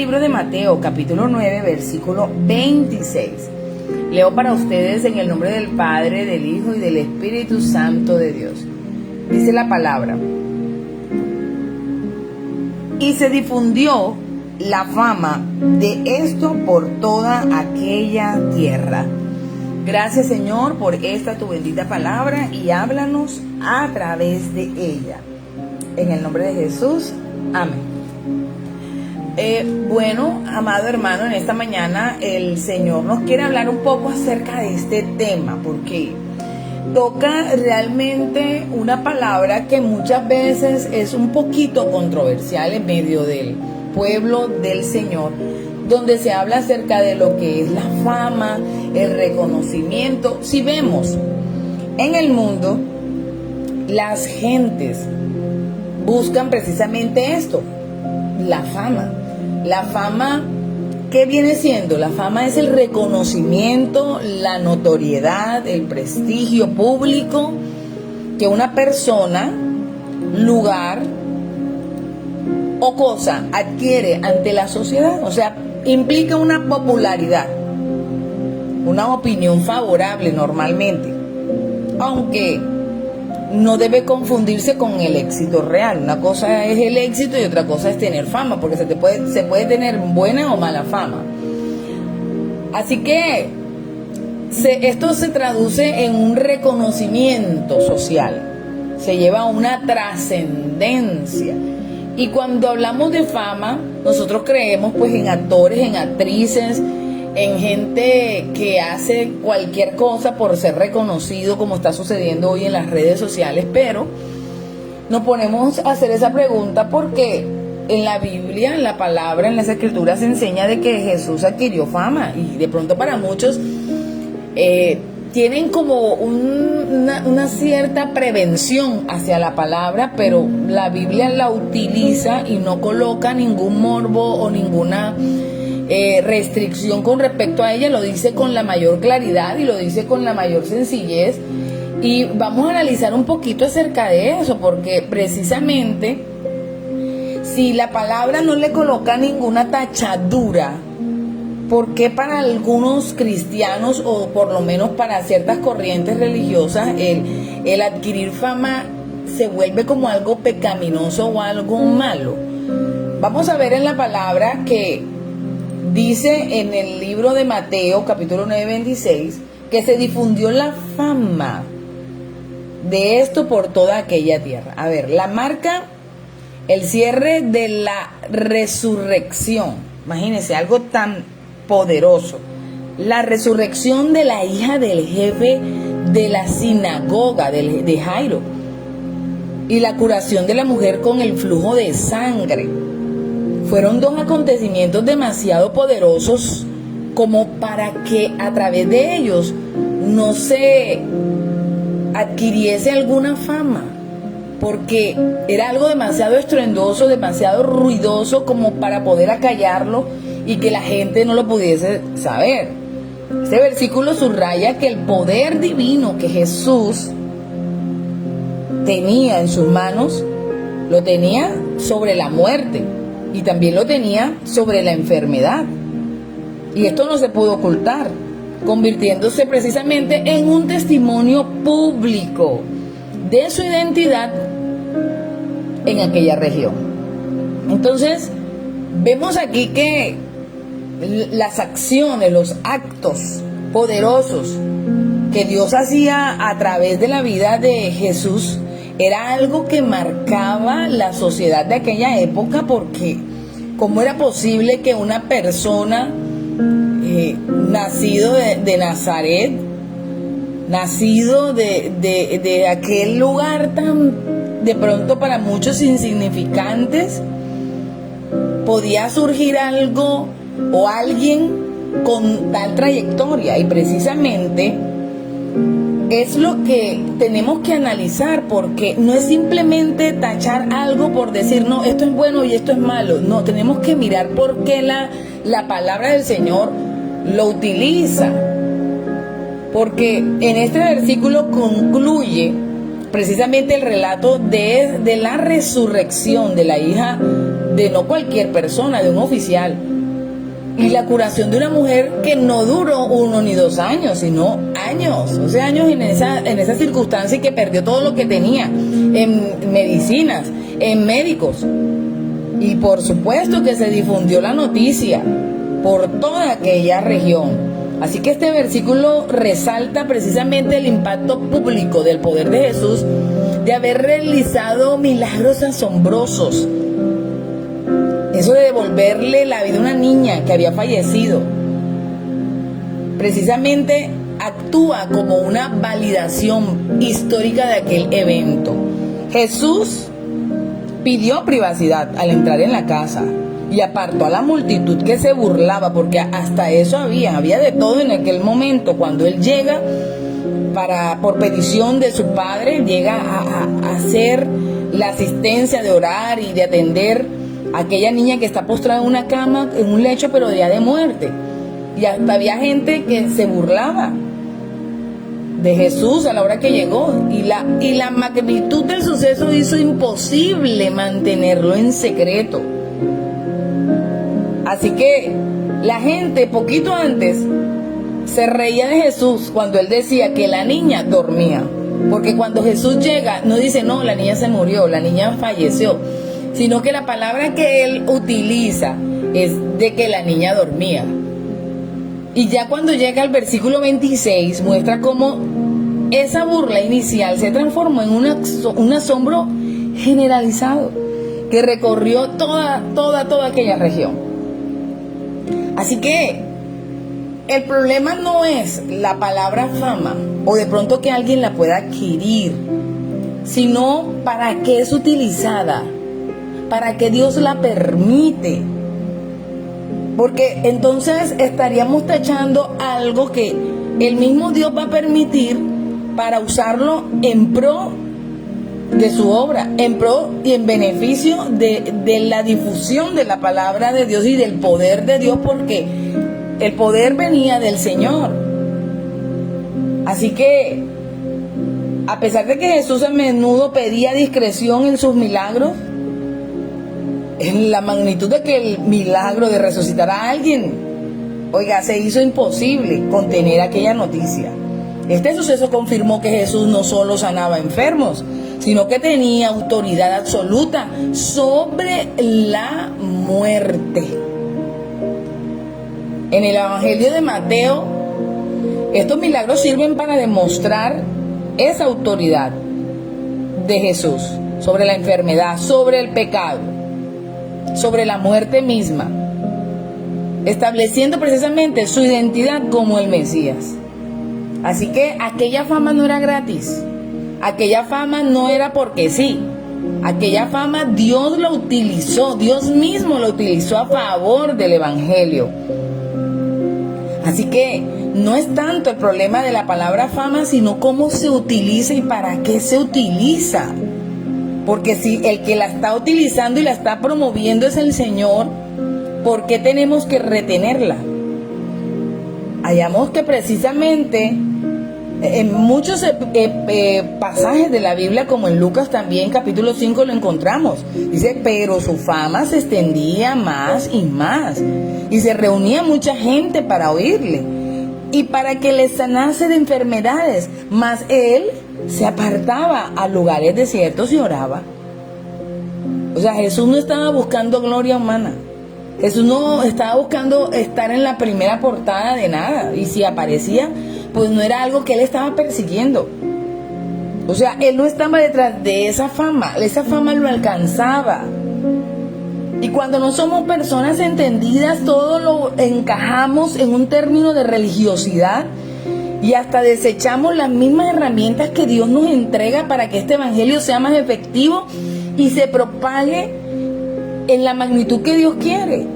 Libro de Mateo, capítulo 9, versículo 26. Leo para ustedes en el nombre del Padre, del Hijo y del Espíritu Santo de Dios. Dice la palabra: y se difundió la fama de esto por toda aquella tierra. Gracias, Señor, por esta tu bendita palabra, y háblanos a través de ella. En el nombre de Jesús, amén. Bueno, amado hermano, en esta mañana el Señor nos quiere hablar un poco acerca de este tema, porque toca realmente una palabra que muchas veces es un poquito controversial en medio del pueblo del Señor, donde se habla acerca de lo que es la fama, el reconocimiento. Si vemos en el mundo, las gentes buscan precisamente esto, la fama. La fama, ¿qué viene siendo? La fama es el reconocimiento, la notoriedad, el prestigio público que una persona, lugar o cosa adquiere ante la sociedad. O sea, implica una popularidad, una opinión favorable normalmente, aunque no debe confundirse con el éxito real. Una cosa es el éxito y otra cosa es tener fama, porque se puede tener buena o mala fama. Así que esto se traduce en un reconocimiento social, se lleva a una trascendencia. Y cuando hablamos de fama, nosotros creemos pues en actores, en actrices, en gente que hace cualquier cosa por ser reconocido, como está sucediendo hoy en las redes sociales, pero nos ponemos a hacer esa pregunta porque en la Biblia, en la palabra, en las escrituras se enseña de que Jesús adquirió fama, y de pronto para muchos tienen como una cierta prevención hacia la palabra, pero la Biblia la utiliza y no coloca ningún morbo o ninguna restricción con respecto a ella. Lo dice con la mayor claridad y lo dice con la mayor sencillez, y vamos a analizar un poquito acerca de eso, porque precisamente si la palabra no le coloca ninguna tachadura, ¿por qué para algunos cristianos, o por lo menos para ciertas corrientes religiosas, el adquirir fama se vuelve como algo pecaminoso o algo malo? Vamos a ver en la palabra que dice en el libro de Mateo, capítulo 9, 26, que se difundió la fama de esto por toda aquella tierra. A ver, la marca, el cierre de la resurrección. Imagínense, algo tan poderoso. La resurrección de la hija del jefe de la sinagoga de Jairo, y la curación de la mujer con el flujo de sangre. Fueron dos acontecimientos demasiado poderosos como para que a través de ellos no se adquiriese alguna fama, porque era algo demasiado estruendoso, demasiado ruidoso como para poder acallarlo y que la gente no lo pudiese saber. Este versículo subraya que el poder divino que Jesús tenía en sus manos, lo tenía sobre la muerte, y también lo tenía sobre la enfermedad. Y esto no se pudo ocultar, convirtiéndose precisamente en un testimonio público de su identidad en aquella región. Entonces, vemos aquí que las acciones, los actos poderosos que Dios hacía a través de la vida de Jesús era algo que marcaba la sociedad de aquella época, porque ¿cómo era posible que una persona nacido de Nazaret, nacido de aquel lugar tan de pronto para muchos insignificantes, podía surgir algo o alguien con tal trayectoria? Y precisamente es lo que tenemos que analizar, porque no es simplemente tachar algo por decir, no, esto es bueno y esto es malo. No, tenemos que mirar por qué la palabra del Señor lo utiliza. Porque en este versículo concluye precisamente el relato de la resurrección de la hija de no cualquier persona, de un oficial. Y la curación de una mujer que no duró 1 ni 2 años, sino años, o sea, años en esa circunstancia, y que perdió todo lo que tenía en medicinas, en médicos. Y por supuesto que se difundió la noticia por toda aquella región. Así que este versículo resalta precisamente el impacto público del poder de Jesús de haber realizado milagros asombrosos. Eso de devolverle la vida a una niña que había fallecido, precisamente actúa como una validación histórica de aquel evento. Jesús pidió privacidad al entrar en la casa y apartó a la multitud que se burlaba, porque hasta eso había de todo en aquel momento. Cuando él llega por petición de su padre, llega a hacer la asistencia de orar y de atender aquella niña que está postrada en una cama, en un lecho, pero ya de muerte. Y hasta había gente que se burlaba de Jesús a la hora que llegó. Y la magnitud del suceso hizo imposible mantenerlo en secreto. Así que la gente, poquito antes, se reía de Jesús cuando él decía que la niña dormía. Porque cuando Jesús llega, no dice, no, la niña se murió, la niña falleció, sino que la palabra que él utiliza es de que la niña dormía. Y ya cuando llega al versículo 26, muestra cómo esa burla inicial se transformó en un asombro generalizado que recorrió toda aquella región. Así que el problema no es la palabra fama, o de pronto que alguien la pueda adquirir, sino para qué es utilizada, para qué Dios la permite. Porque entonces estaríamos tachando algo que el mismo Dios va a permitir para usarlo en pro de su obra, en pro y en beneficio de la difusión de la palabra de Dios y del poder de Dios, porque el poder venía del Señor. Así que, a pesar de que Jesús a menudo pedía discreción en sus milagros, en la magnitud de que el milagro de resucitar a alguien, oiga, se hizo imposible contener aquella noticia. Este suceso confirmó que Jesús no solo sanaba enfermos, sino que tenía autoridad absoluta sobre la muerte. En el Evangelio de Mateo, estos milagros sirven para demostrar esa autoridad de Jesús sobre la enfermedad, sobre el pecado, sobre la muerte misma, estableciendo precisamente su identidad como el Mesías. Así que aquella fama no era gratis, aquella fama no era porque sí, aquella fama Dios la utilizó, Dios mismo la utilizó a favor del Evangelio. Así que no es tanto el problema de la palabra fama, sino cómo se utiliza y para qué se utiliza. Porque si el que la está utilizando y la está promoviendo es el Señor, ¿por qué tenemos que retenerla? Hallamos que precisamente en muchos pasajes de la Biblia, como en Lucas también, capítulo 5, lo encontramos. Dice, pero su fama se extendía más y más, y se reunía mucha gente para oírle, y para que le sanase de enfermedades, mas él se apartaba a lugares desiertos y oraba. O sea, Jesús no estaba buscando gloria humana. Jesús no estaba buscando estar en la primera portada de nada. Y si aparecía, pues no era algo que él estaba persiguiendo. O sea, él no estaba detrás de esa fama lo alcanzaba. Y cuando no somos personas entendidas, todo lo encajamos en un término de religiosidad y hasta desechamos las mismas herramientas que Dios nos entrega para que este evangelio sea más efectivo y se propague en la magnitud que Dios quiere.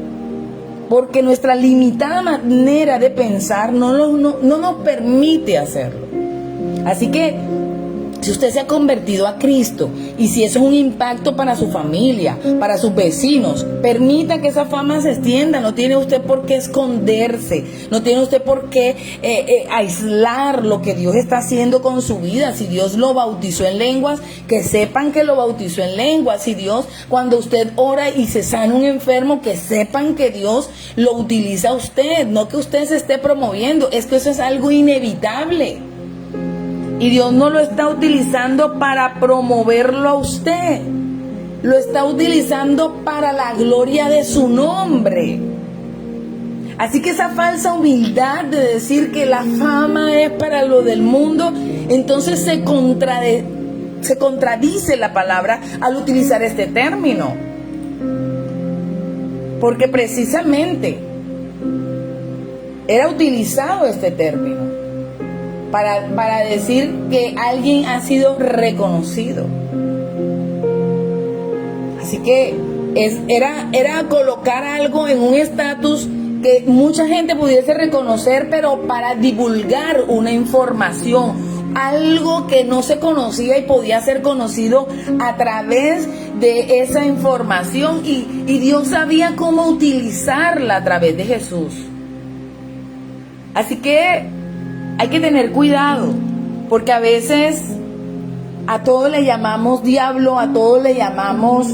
Porque nuestra limitada manera de pensar no nos permite hacerlo. Así que Si usted se ha convertido a Cristo y si eso es un impacto para su familia, para sus vecinos, permita que esa fama se extienda. No tiene usted por qué esconderse, no tiene usted por qué aislar lo que Dios está haciendo con su vida. Si Dios lo bautizó en lenguas, que sepan que lo bautizó en lenguas. Si Dios, cuando usted ora y se sana un enfermo, que sepan que Dios lo utiliza a usted, no que usted se esté promoviendo. Es que eso es algo inevitable. Y Dios no lo está utilizando para promoverlo a usted. Lo está utilizando para la gloria de su nombre. Así que esa falsa humildad de decir que la fama es para lo del mundo, entonces se contradice la palabra al utilizar este término. Porque precisamente era utilizado este término para decir que alguien ha sido reconocido. Así que era colocar algo en un estatus que mucha gente pudiese reconocer, pero para divulgar una información, algo que no se conocía y podía ser conocido a través de esa información, y Dios sabía cómo utilizarla a través de Jesús. Así que hay que tener cuidado, porque a veces a todo le llamamos diablo, a todo le llamamos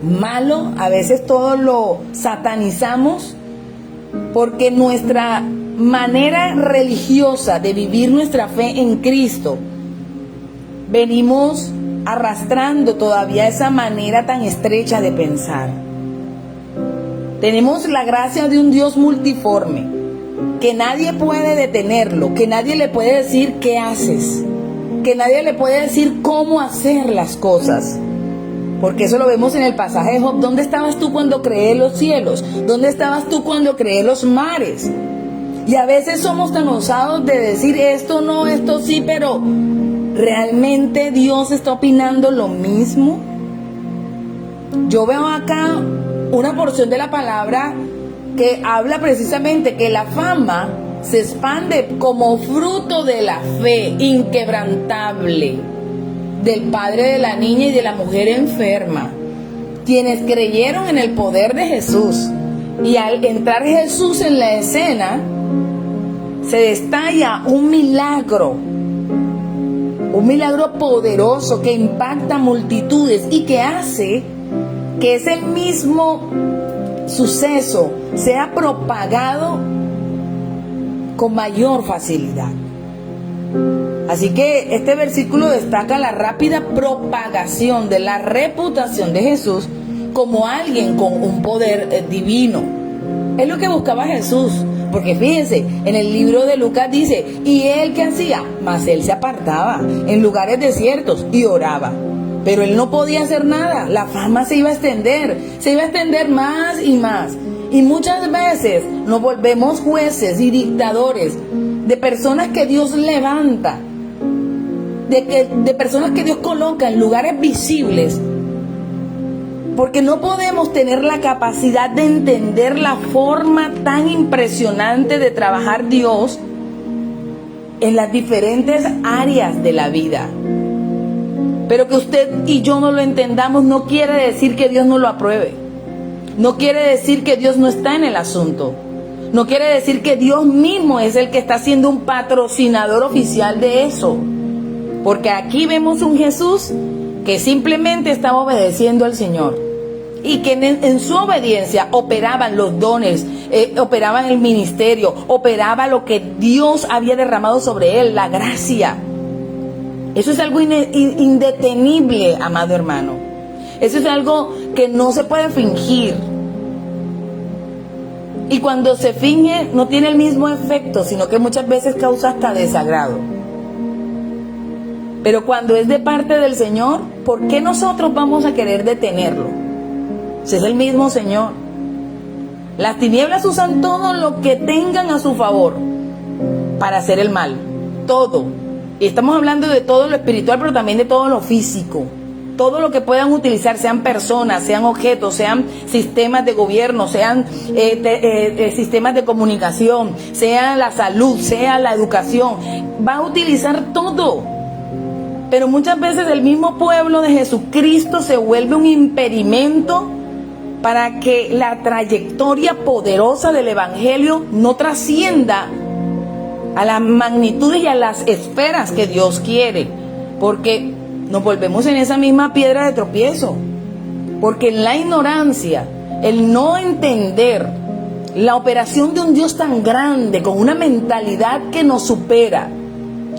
malo, a veces todo lo satanizamos, porque nuestra manera religiosa de vivir nuestra fe en Cristo, venimos arrastrando todavía esa manera tan estrecha de pensar. Tenemos la gracia de un Dios multiforme, que nadie puede detenerlo, que nadie le puede decir qué haces, que nadie le puede decir cómo hacer las cosas. Porque eso lo vemos en el pasaje de Job. ¿Dónde estabas tú cuando creé los cielos? ¿Dónde estabas tú cuando creé los mares? Y a veces somos tan osados de decir esto no, esto sí, pero ¿realmente Dios está opinando lo mismo? Yo veo acá una porción de la palabra que habla precisamente que la fama se expande como fruto de la fe inquebrantable del padre de la niña y de la mujer enferma, quienes creyeron en el poder de Jesús. Y al entrar Jesús en la escena, se destalla un milagro poderoso que impacta multitudes y que hace que ese mismo suceso sea propagado con mayor facilidad. Así que este versículo destaca la rápida propagación de la reputación de Jesús como alguien con un poder divino. Es lo que buscaba Jesús, porque fíjense, en el libro de Lucas dice, ¿y él qué hacía? Mas él se apartaba en lugares desiertos y oraba. Pero él no podía hacer nada, la fama se iba a extender más y más. Y muchas veces nos volvemos jueces y dictadores de personas que Dios levanta, de personas que Dios coloca en lugares visibles, porque no podemos tener la capacidad de entender la forma tan impresionante de trabajar Dios en las diferentes áreas de la vida. Pero que usted y yo no lo entendamos no quiere decir que Dios no lo apruebe. No quiere decir que Dios no está en el asunto. No quiere decir que Dios mismo es el que está siendo un patrocinador oficial de eso. Porque aquí vemos un Jesús que simplemente estaba obedeciendo al Señor. Y que en su obediencia operaban los dones, operaban el ministerio, operaba lo que Dios había derramado sobre él, la gracia. Eso es algo indetenible, amado hermano. Eso es algo que no se puede fingir. Y cuando se finge no tiene el mismo efecto, sino que muchas veces causa hasta desagrado. Pero cuando es de parte del Señor, ¿por qué nosotros vamos a querer detenerlo? Si es el mismo Señor. Las tinieblas usan todo lo que tengan a su favor para hacer el mal. Todo. Y estamos hablando de todo lo espiritual, pero también de todo lo físico. Todo lo que puedan utilizar, sean personas, sean objetos, sean sistemas de gobierno, sean sistemas de comunicación, sea la salud, sea la educación. Va a utilizar todo Pero muchas veces el mismo pueblo de Jesucristo se vuelve un impedimento para que la trayectoria poderosa del Evangelio no trascienda a las magnitudes y a las esferas que Dios quiere, porque nos volvemos en esa misma piedra de tropiezo, porque en la ignorancia, el no entender la operación de un Dios tan grande, con una mentalidad que nos supera,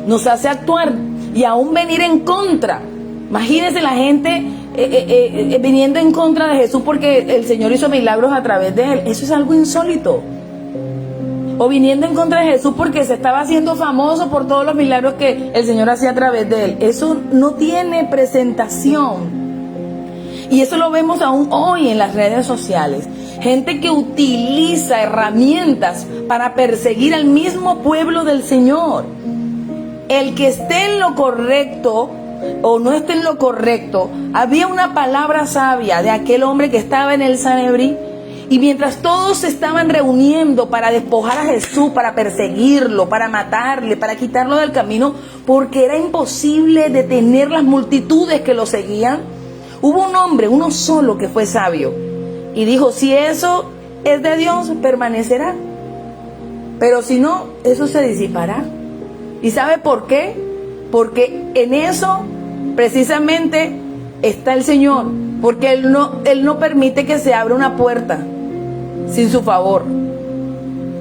nos hace actuar y aún venir en contra. Imagínense la gente viniendo en contra de Jesús porque el Señor hizo milagros a través de él. Eso es algo insólito. O viniendo en contra de Jesús porque se estaba haciendo famoso por todos los milagros que el Señor hacía a través de él. Eso no tiene presentación. Y eso lo vemos aún hoy en las redes sociales. Gente que utiliza herramientas para perseguir al mismo pueblo del Señor. El que esté en lo correcto o no esté en lo correcto, había una palabra sabia de aquel hombre que estaba en el Sanedrín. Y mientras todos se estaban reuniendo para despojar a Jesús, para perseguirlo, para matarle, para quitarlo del camino, porque era imposible detener las multitudes que lo seguían, hubo un hombre, uno solo, que fue sabio y dijo: si eso es de Dios, permanecerá, pero si no, eso se disipará. ¿Y sabe por qué? Porque en eso precisamente está el Señor, porque Él no permite que se abra una puerta sin su favor,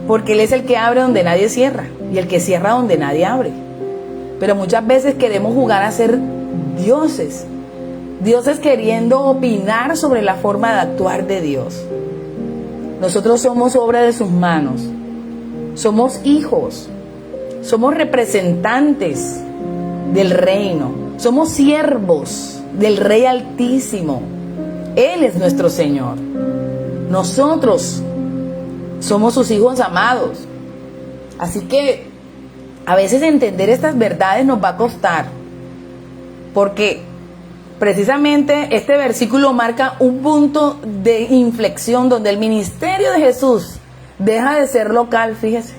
porque Él es el que abre donde nadie cierra y el que cierra donde nadie abre. Pero muchas veces queremos jugar a ser dioses queriendo opinar sobre la forma de actuar de Dios. Nosotros somos obra de sus manos, somos hijos, somos representantes del reino, somos siervos del Rey Altísimo. Él es nuestro Señor. Nosotros somos sus hijos amados. Así que a veces entender estas verdades nos va a costar, porque precisamente este versículo marca un punto de inflexión donde el ministerio de Jesús deja de ser local, fíjese,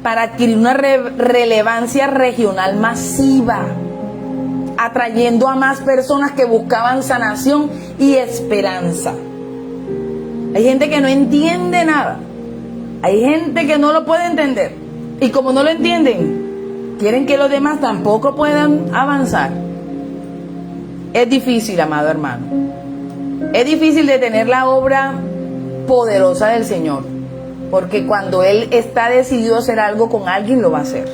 para adquirir una relevancia regional masiva, atrayendo a más personas que buscaban sanación y esperanza. Hay gente que no entiende nada, hay gente que no lo puede entender, y como no lo entienden, quieren que los demás tampoco puedan avanzar. Es difícil, amado hermano, es difícil detener la obra poderosa del Señor, porque cuando Él está decidido a hacer algo con alguien, lo va a hacer.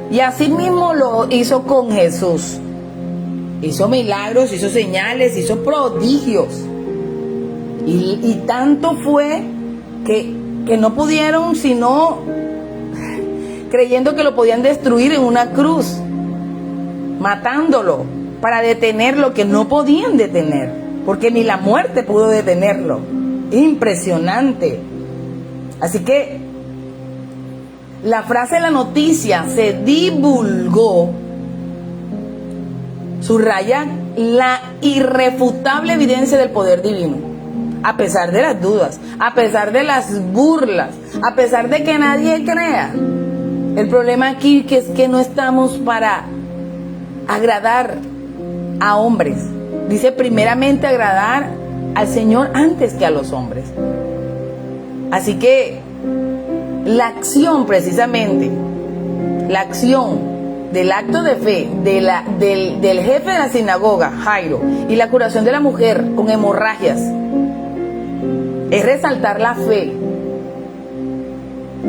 Y así mismo lo hizo con Jesús. Hizo milagros, hizo señales, hizo prodigios. Y tanto fue que no pudieron, sino creyendo que lo podían destruir en una cruz, matándolo, para detener lo que no podían detener, porque ni la muerte pudo detenerlo. Impresionante. Así que la frase de la noticia se divulgó, subraya la irrefutable evidencia del poder divino, a pesar de las dudas, a pesar de las burlas, a pesar de que nadie crea. El problema aquí es que no estamos para agradar a hombres. Dice primeramente agradar al Señor antes que a los hombres. Así que la acción, precisamente, la acción del acto de fe del jefe de la sinagoga, Jairo, y la curación de la mujer con hemorragias, es resaltar la fe,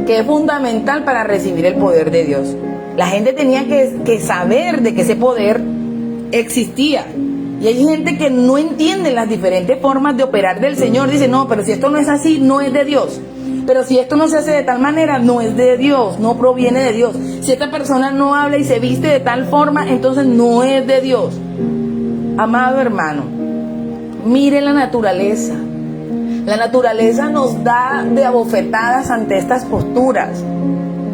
que es fundamental para recibir el poder de Dios. La gente tenía que saber de que ese poder existía. Y hay gente que no entiende las diferentes formas de operar del Señor. Dice: no, pero si esto no es así, no es de Dios. Pero si esto no se hace de tal manera, no es de Dios, no proviene de Dios. Si esta persona no habla y se viste de tal forma, entonces no es de Dios. Amado hermano, mire la naturaleza. La naturaleza nos da de abofetadas ante estas posturas,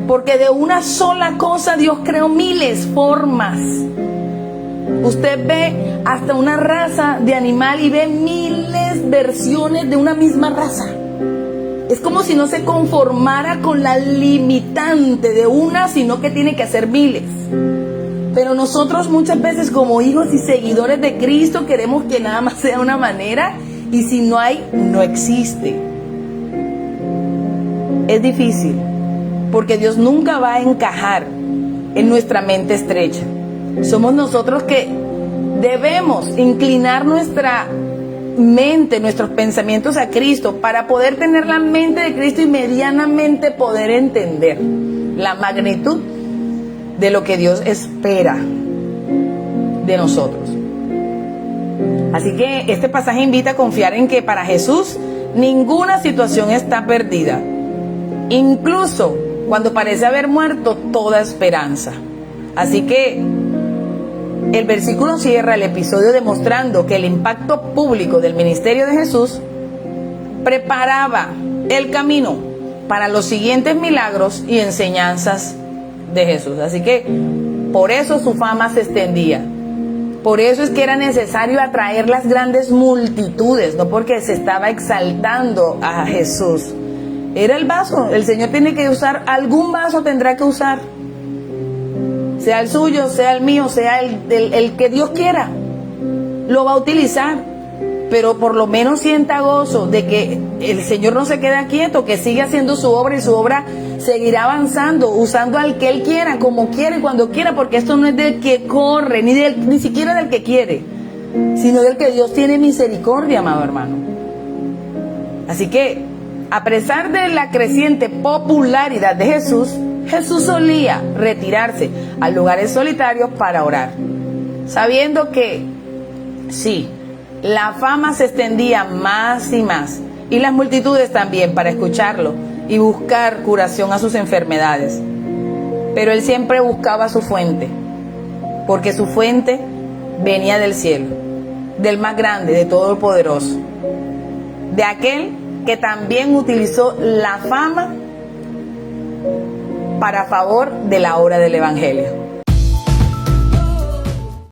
porque de una sola cosa Dios creó miles formas. Usted ve hasta una raza de animal y ve miles versiones de una misma raza. Es como si no se conformara con la limitante de una, sino que tiene que hacer miles. Pero nosotros muchas veces como hijos y seguidores de Cristo queremos que nada más sea una manera, y si no hay, no existe. Es difícil, porque Dios nunca va a encajar en nuestra mente estrecha. Somos nosotros que debemos inclinar nuestra mente, nuestros pensamientos a Cristo, para poder tener la mente de Cristo y medianamente poder entender la magnitud de lo que Dios espera de nosotros. Así que este pasaje invita a confiar en que para Jesús ninguna situación está perdida, incluso cuando parece haber muerto toda esperanza. Así que el versículo cierra el episodio demostrando que el impacto público del ministerio de Jesús preparaba el camino para los siguientes milagros y enseñanzas de Jesús. Así que por eso su fama se extendía. Por eso es que era necesario atraer las grandes multitudes, no porque se estaba exaltando a Jesús. Era el vaso. El Señor tiene que usar, algún vaso tendrá que usar. Sea el suyo, sea el mío, sea el que Dios quiera. Lo va a utilizar. Pero por lo menos sienta gozo de que el Señor no se queda quieto, que sigue haciendo su obra, y su obra seguirá avanzando, usando al que Él quiera, como quiera y cuando quiera, porque esto no es del que corre, ni siquiera del que quiere, sino del que Dios tiene misericordia, amado hermano. Así que, a pesar de la creciente popularidad de Jesús, Jesús solía retirarse a lugares solitarios para orar, sabiendo que, sí, la fama se extendía más y más, y las multitudes también, para escucharlo y buscar curación a sus enfermedades. Pero él siempre buscaba su fuente, porque su fuente venía del cielo, del más grande, de Todopoderoso, de aquel que también utilizó la fama para favor de la obra del Evangelio.